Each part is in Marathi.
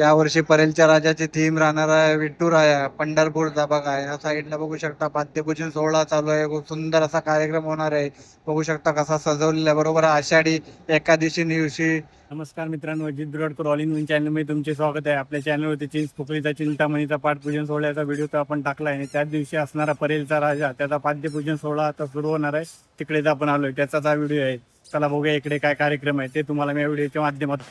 यावर्षी परेलच्या राजाची थीम राहणार आहे विठुराया पंढरपूरचा. बघा या साईडला बघू शकता पाद्यपूजन सोहळा चालू आहे. खूप सुंदर असा कार्यक्रम होणार आहे. बघू शकता कसा सजवलेला आहे. बरोबर आषाढी एकादशी दिवशी. नमस्कार मित्रांनो, अजित बिराडकर ऑल इन वन चॅनलमध्ये तुमचे स्वागत आहे. आपल्या चॅनलवरती चिंच पोकळीचा चिंतामणीचा पाठपूजन सोहळ्याचा व्हिडिओ तर आपण टाकला आहे. त्याच दिवशी असणारा परेलचा राजा त्याचा पाद्यपूजन सोहळा आता सुरू होणार आहे. तिकडेच आपण आलोय, त्याचाच हा व्हिडिओ आहे. चला बघूया इकडे काय कार्यक्रम आहे ते तुम्हाला मी या व्हिडिओच्या माध्यमातून.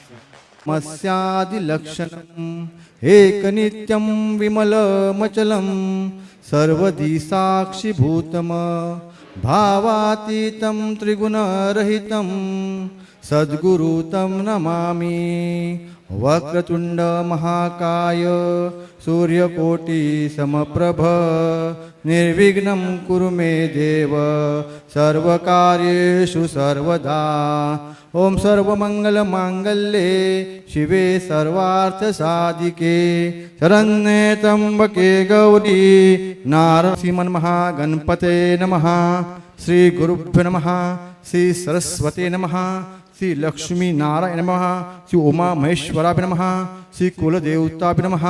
मत्स्यादिलक्षणम् एकनित्यं विमलमचलं सर्वदी साक्षिभूतम् भावातीतं त्रिगुणरहितं सद्गुरु तं नमामि। वक्रतुंड महाकाय सूर्यकोटि समप्रभ निर्विघ्नं कुरु मे देव सर्वकार्येषु सर्वदा। ओम सर्वमंगलमांगल्ये शिवे सर्वार्थसाधिके शरण्ये त्र्यंबके गौरी नारसिंह गणपते नमः। श्री गुरुभ्यो नमः। श्री सरस्वती नमः। श्री लक्ष्मी नारायण नमः। श्री उमा महेश्वराभ्य नमः। श्री कुलदेवताभ्य नमः।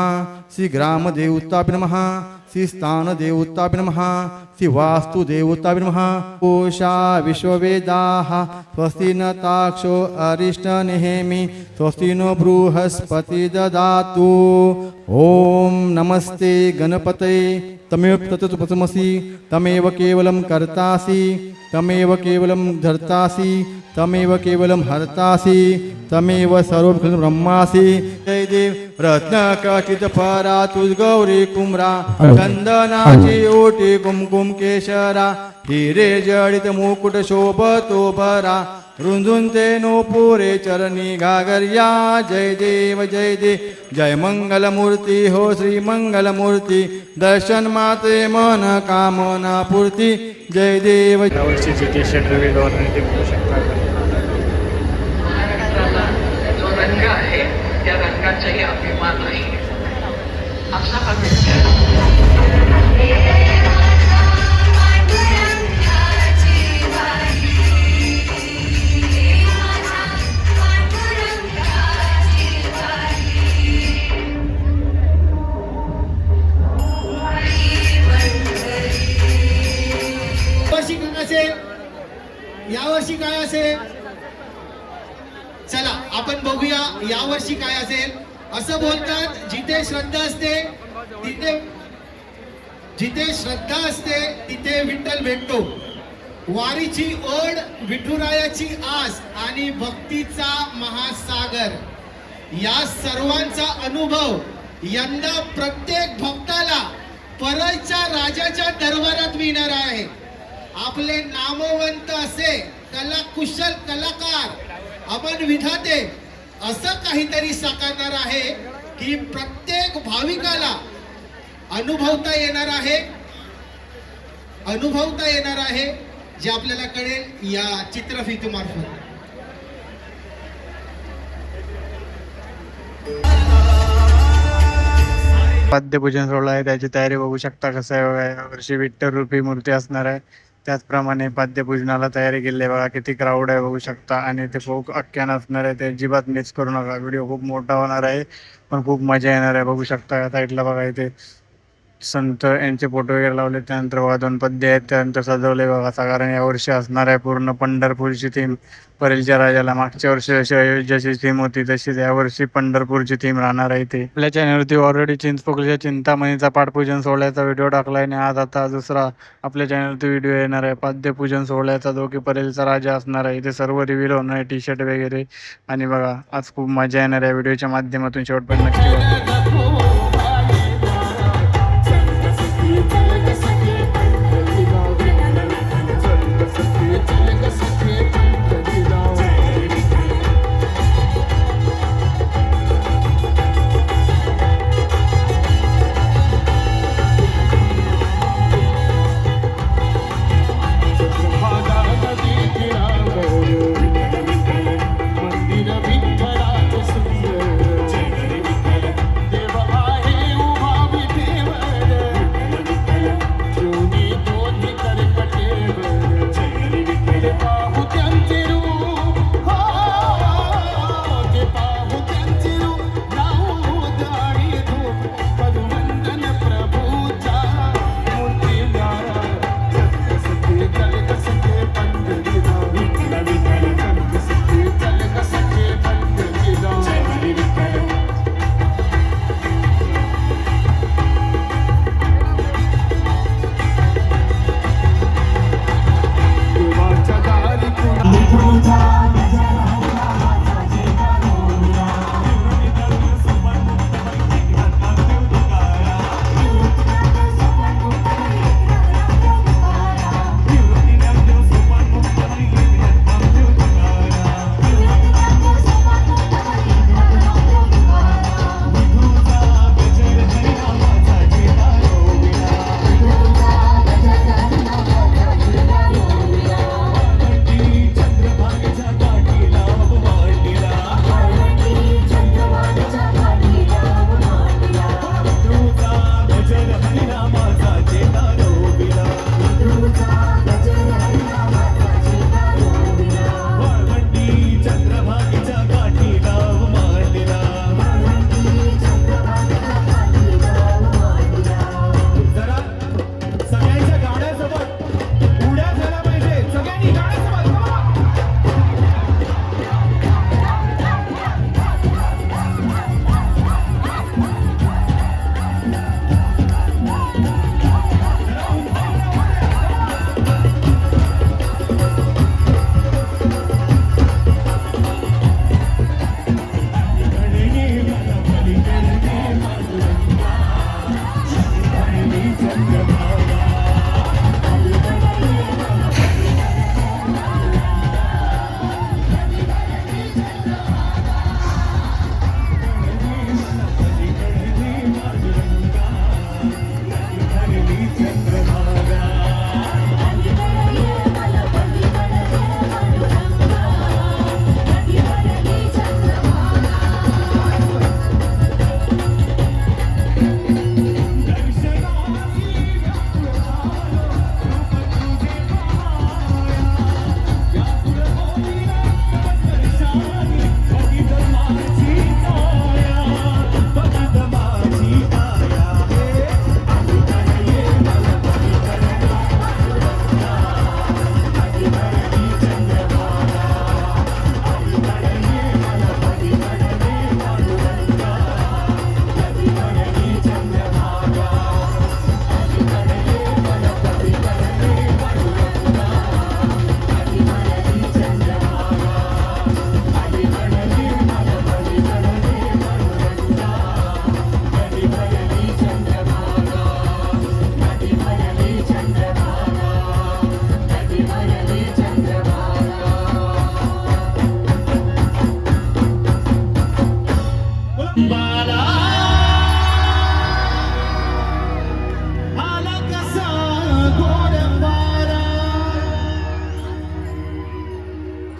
श्री ग्रामदेवताभ्य नमः। श्री स्थानदेवताभ्य नमः। श्री वास्तुदेवताभ्य नमः। कोशा विश्ववेदाः स्वस्ति न ताक्षो अरिष्टनेमि स्वस्ति नो बृहस्पति ददातु। ओम नमस्ते गणपतये तमेव तत्त्वमसि तमेव केवलं कर्तासि तमेव केवलं धर्तासि तमेव केवलं हर्तासि तमेव सर्वं ब्रह्मासि। जय देव रत्नखचित फरा तुझ गौरी कुमरा चंदनाची ओटी कुमकुम केशरा हिरे जडित मुकुट शोभतो भरा रुंजून ते नूपुरे चरणी घागर्या। जय देव जय मंगलमूर्ती हो श्री मंगलमूर्ती दर्शन माते मन कामना पूर्ती। जय देव। यावर्षीची टी शर्ट रिव्हील होणार ते बघू शकता. जो रंग आहे त्या रंगाचाही अभिमान आहे. असा हा पिक्चर यावर्षी काय असेल, चला आपण बघूया यावर्षी काय असेल. असं बोलतात जिथे श्रद्धा असते तिथे विठ्ठल भेटतो. वारीची ओढ विठुरायाची आस आणि भक्तीचा महासागर या सर्वांचा अनुभव यंदा प्रत्येक भक्ताला परळच्या राजाच्या दरबारात मिळणार आहे. आपले नामवंत असे कलाकुशल कलाकार अमन विधाते असं काहीतरी साकारणार आहे की प्रत्येक भाविकाला अनुभवता येणार आहे जे आपल्याला कळेल या चित्रफितीमार्फत. पाद्यपूजन सोहळा आहे त्याची तयारी बघू शकता कसं आहे बघा. यावर्षी विठ्ठल रूपी मूर्ती असणार आहे. त्याचप्रमाणे पाद्यपूजनाला तयारी केली आहे बघा. किती क्राऊड आहे बघू शकता आणि ते खूप आख्यान असणार आहे. ते अजिबात मिस करू नका. व्हिडिओ खूप मोठा होणार आहे पण खूप मजा येणार आहे. बघू शकता या साईडला बघा इथे संत यांचे फोटो वगैरे लावले. त्यानंतर बघा 2 पद्य आहेत त्यानंतर सजवले बघा. कारण यावर्षी असणार आहे पूर्ण पंढरपूरची थीम. परेलच्या राजाला मागच्या वर्षी अशी अयोध्याची थीम होती तशीच यावर्षी पंढरपूरची थीम राहणार आहे. ते आपल्या चॅनलवरती ऑलरेडी चिंचपोकळीच्या चिंतामणीचा पाठपूजन सोहळ्याचा व्हिडिओ टाकलाय आणि आज आता दुसरा आपल्या चॅनलवरती व्हिडिओ येणार आहे पाद्यपूजन सोहळ्याचा जो की परेलचा राजा असणार आहे. इथे सर्व रिव्हील होणार आहे टी शर्ट वगैरे आणि बघा आज खूप मजा येणार आहे. व्हिडिओच्या माध्यमातून शेवटपर्यंत नक्की बघा. मंदिर विठ्ठलाचे सुंदर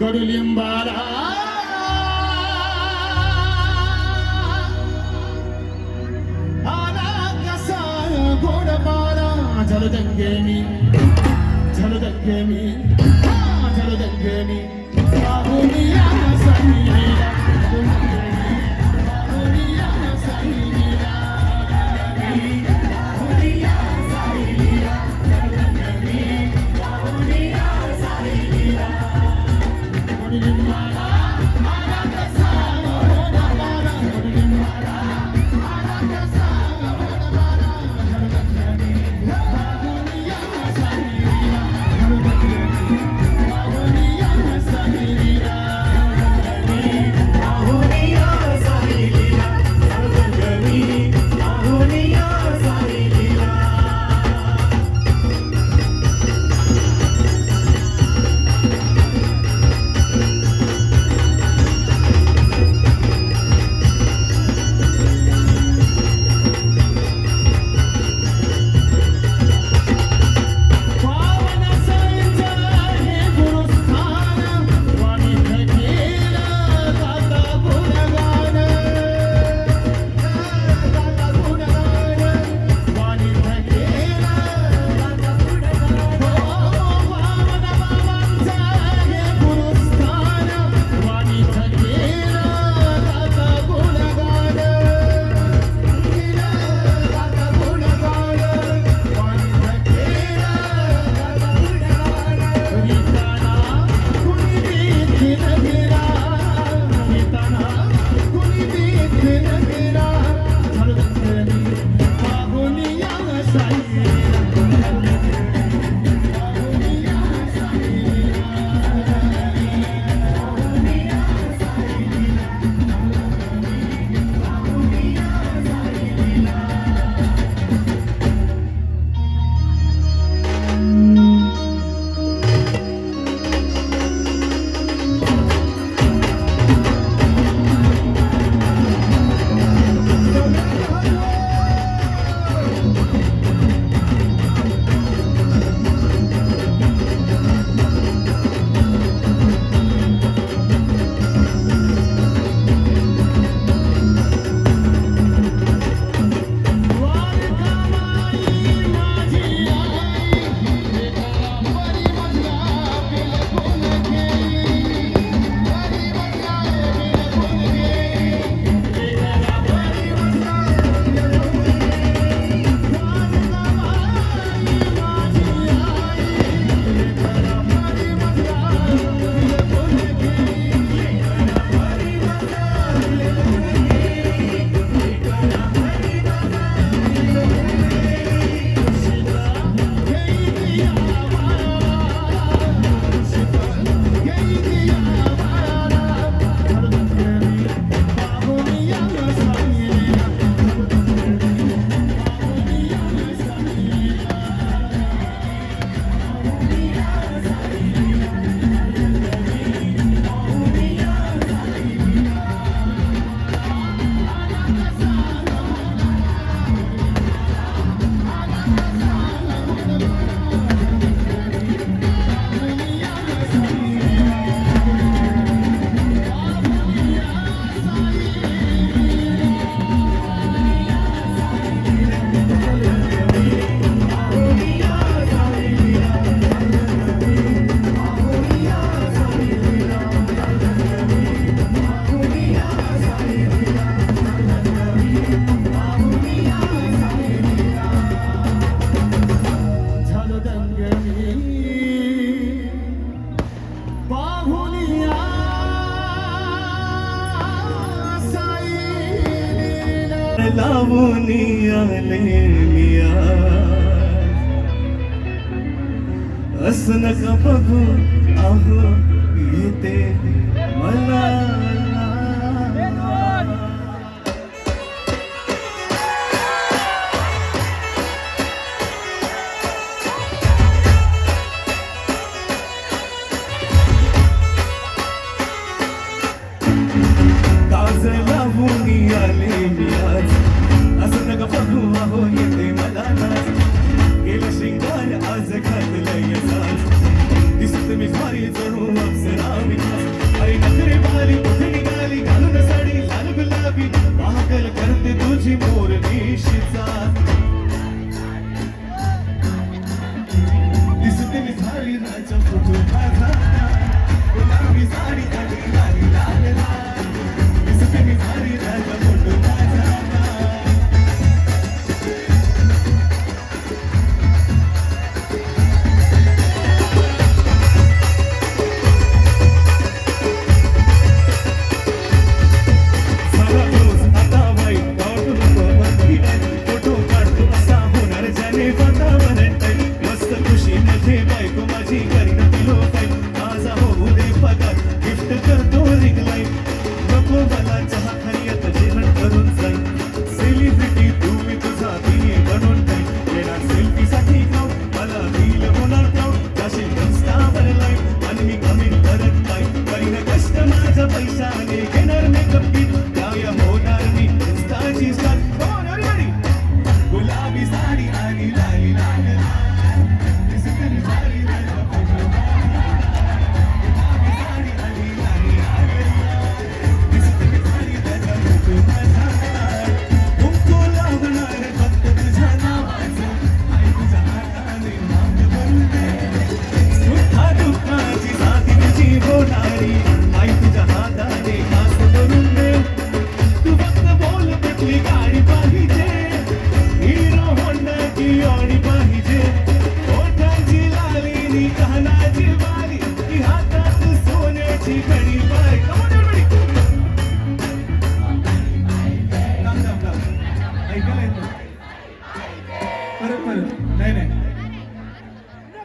कडुलिंबाला आला कसा गोड बारा झलदंगे मी झलदंगे मी बाहुनिया सहिला बाहुनिया सहिला बाहुनिया सहिला बाहुनिया सहिला कडुलिंबाला आला कसा गोड बारा कडुलिंबाला आला कसा गोड बारा झलदंगे मी बाहुनिया सहिला बाहुनिया सहिला बाहुनिया सहिला झलदंगे मी बाहुनिया सहिला पावन संजय गुरुस्थान वाणी केला दाता गुणगान वाणी केला दाता गुणगान पावन बाबांचा हे गुरुस्थान वाणी केला दाता गुणगान केला दाता गुणगान वाणी केला गीताना कुणी देखील गेला गीताना कुणी देखील गेला झलदंगे मी बाहुनिया सहिला बाहुनिया सहिला बाहुनिया सहिला बाहुनिया सहिला असं नका बघू अहो येते मला काज लावून आले मी आज असं नका बघू अहो येते मला नाच गेलं शिंगार आज घातलंय साज दिसत मी भारी जणू अप्सरा मी अरे नखरे भारी कुठे निघाली घालून साडी लाल गुलाबी पागल करते तुझी मोरनीशीचा दिसते मी भारी राजा फोटो माझा गुलाबी साडी काढली लाली लाल लाल दिसते मी भारी राजा फोटो माझा पैशाने घेणार मेकअप किट गाया होणार मी इंस्टाची स्टार गुलाबी साडी आणि लाली लाल दिसते मी भारी राजा फोटो गुलाबी साडी आणि लाली लाल दिसते मी भारी राजा फोटो माझा कुंकू लावणार फक्त तुझ्या नावाचं आई तुझ्या हाताने माग भरून दे सुखा दुःखाची साथी तुझी होणारी आई तुझ्या हाताने खास भरून दे तू फक्त बोल कुठली गाडी पाहिजे हिरो होंडा की ऑडी पाहिजे ओठांची लाली नी कानाची बाली की हातात सोन्याची घडी पाय ऐकायला येतं परत नाही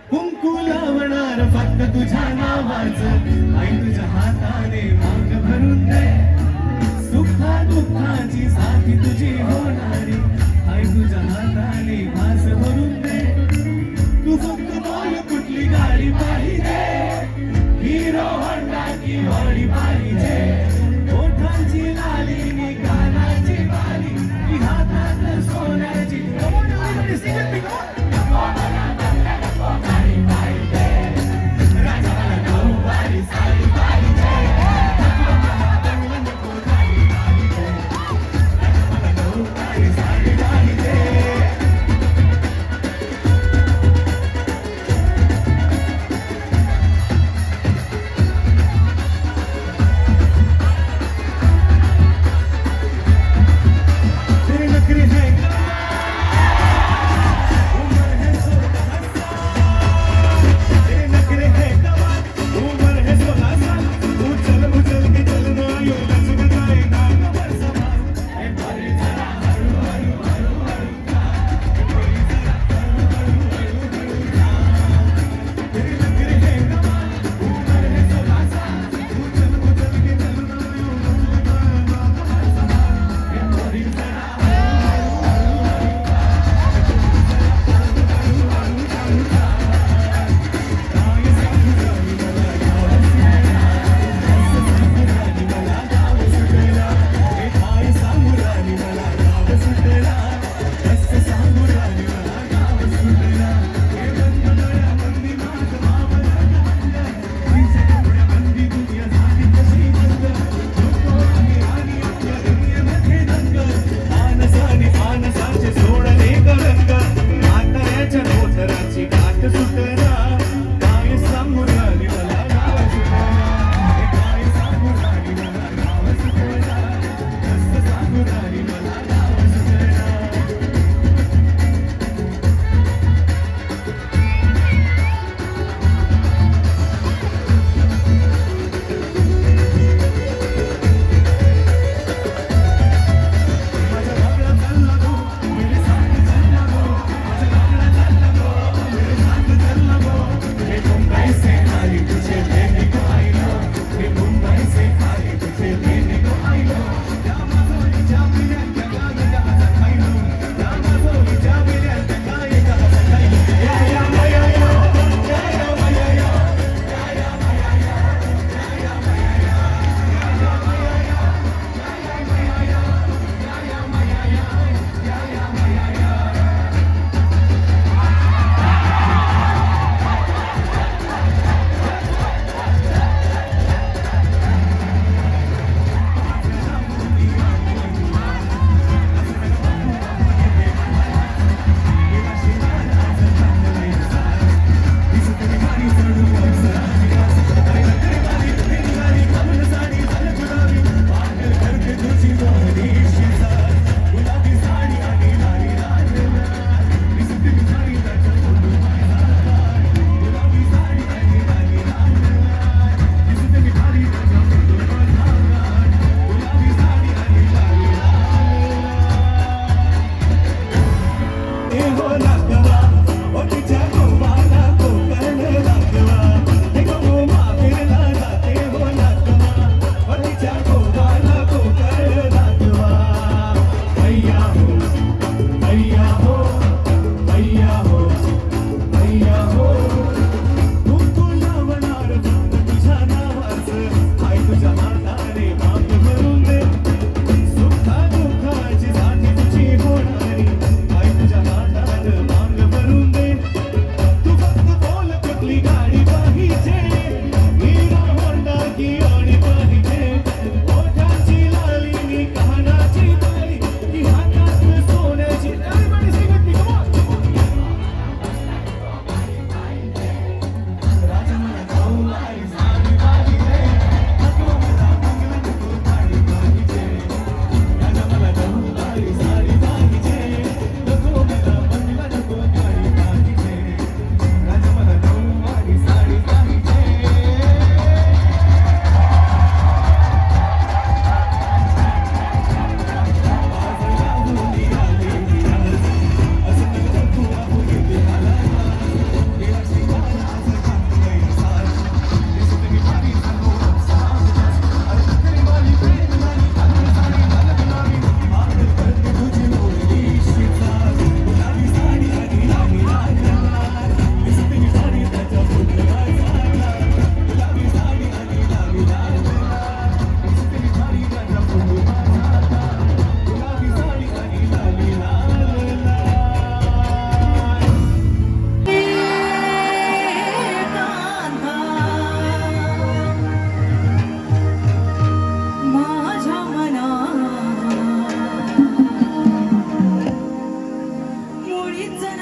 कुंकू लावणार फक्त तुझ्या नावाचं आई तुझ्या हाताने माग भरून दे सुखा दुःखाची साथी तुझी होणारी आई तुझ्या हाताने भास भरून दे तू फक्त बोल कुठली गाडी पाहिजे हिरो होंडा की ऑडी पाहिजे ओठांची लाली नी कानाची बाली की हातात सोन्याची तेरे नखरे हैं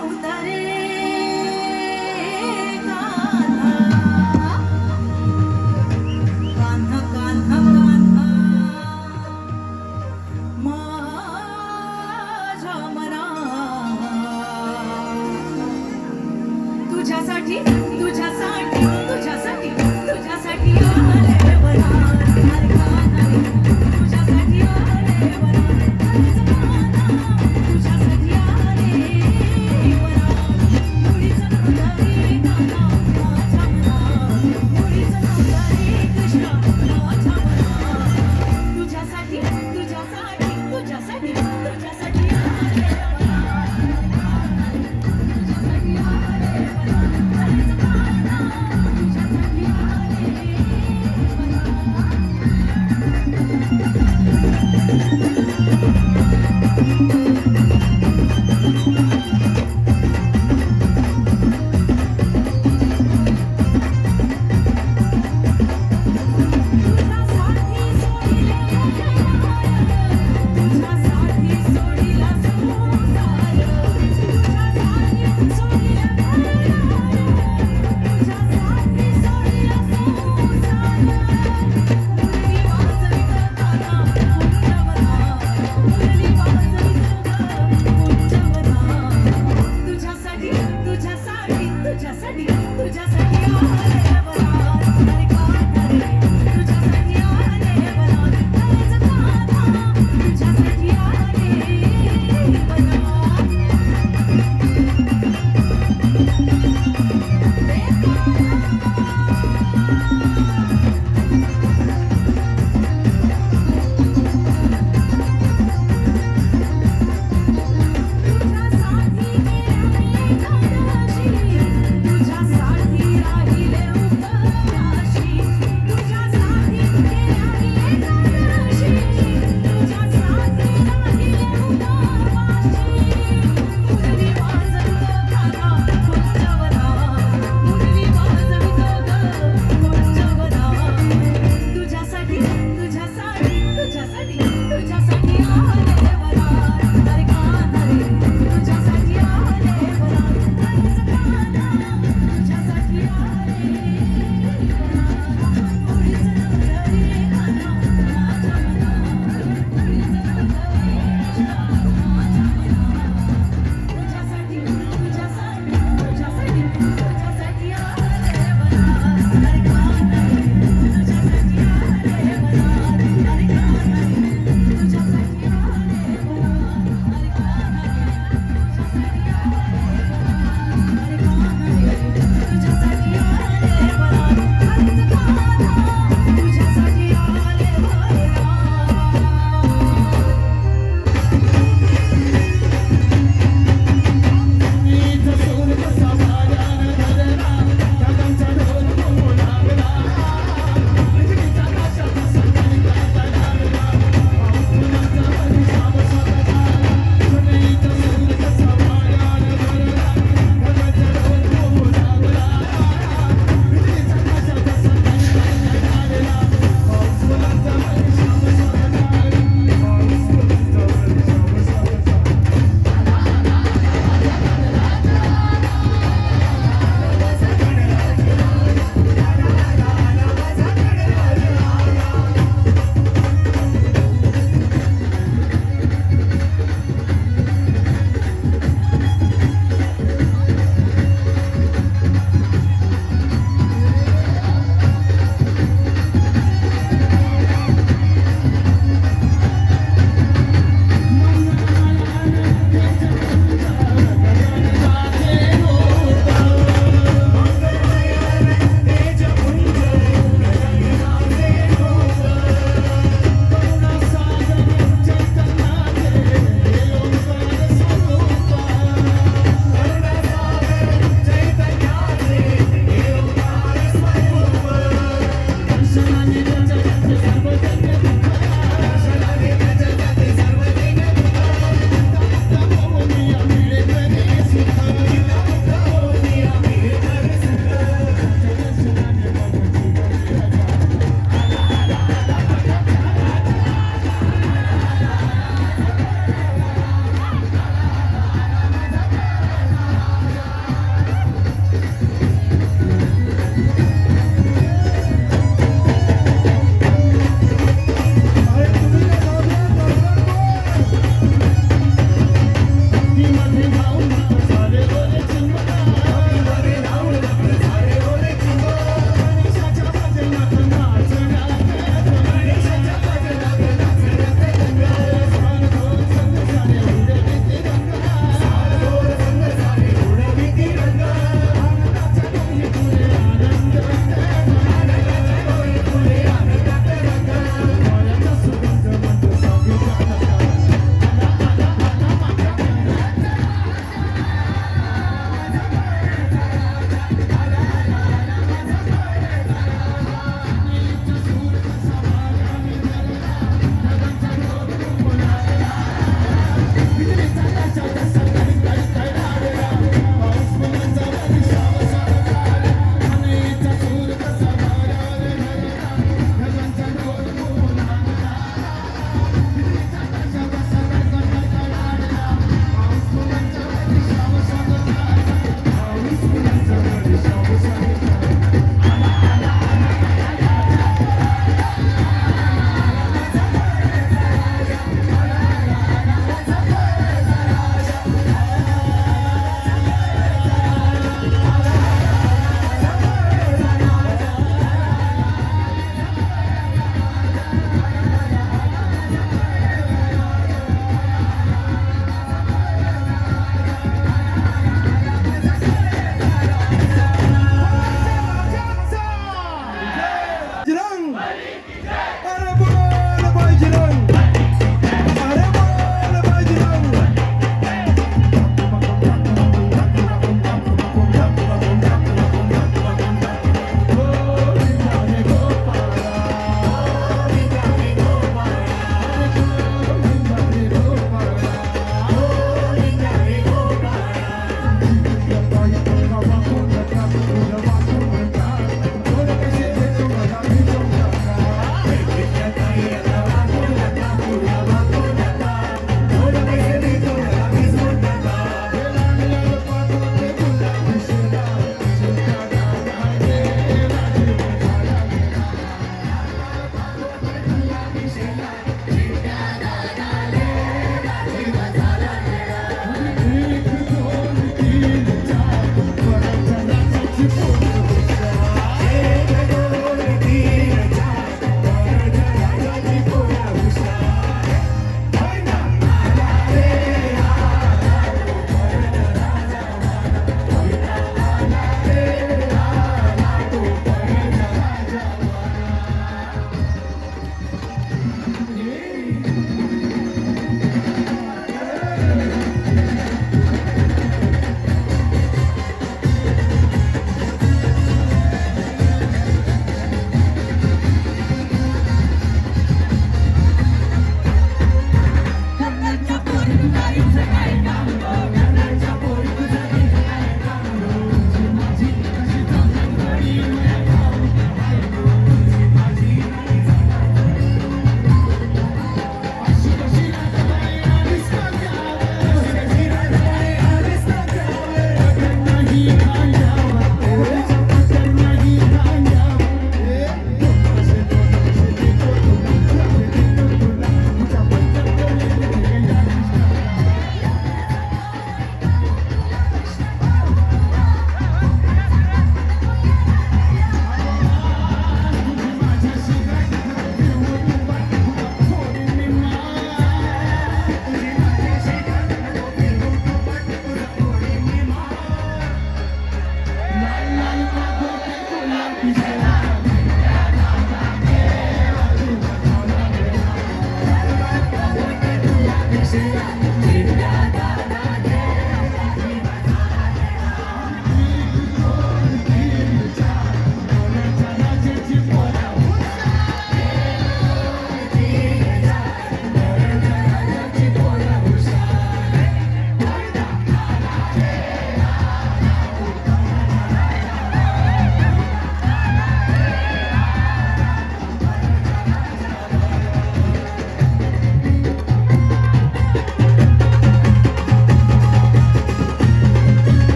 उतारे कान्हा कान्हा कान्हा कान्हा माझ्या मना तुझ्यासाठी तुझ्यासाठी तुझ्यासाठी तुझ्यासाठी आले वरा अरे कान्हा रे, तुझ्यासाठी आले वरा तुझ्यासाठी आले वरा मुळीच नव्हता रे कान्हा माझ्या मना मुळीच नव्हता रे कृष्णा माझ्या मना तुझ्यासाठी तुझ्यासाठी तुझ्यासाठी तुझ्यासाठी आले वरा तुझ्यासाठी आले वरा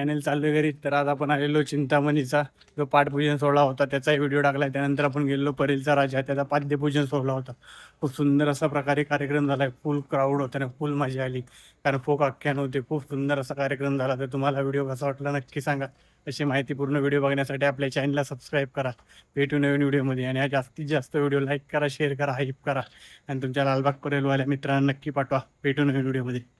फायनल चाललो घरी. तर आज आपण आलेलो चिंतामणीचा जो पाठपूजन सोहळा होता त्याचाही व्हिडिओ टाकला. त्यानंतर आपण गेलो परेलचा राजा, त्याचा पाद्यपूजन सोहळा होता. खूप सुंदर असा प्रकारे कार्यक्रम झाला. फुल क्राऊड होता ना, फुल मजा आली, कारण फोक आख्यान होते. खूप सुंदर असा कार्यक्रम झाला. तर तुम्हाला व्हिडिओ कसा वाटला नक्की सांगा. अशी माहितीपूर्ण व्हिडिओ बघण्यासाठी आपल्या चॅनलला सबस्क्राईब करा. भेटू नवीन व्हिडिओमध्ये. आणि हा जास्तीत जास्त व्हिडिओ लाईक करा, शेअर करा, हाईप करा आणि तुमच्या लालबाग परेलवाल्या मित्रांना नक्की पाठवा. भेटू नवीन व्हिडिओमध्ये.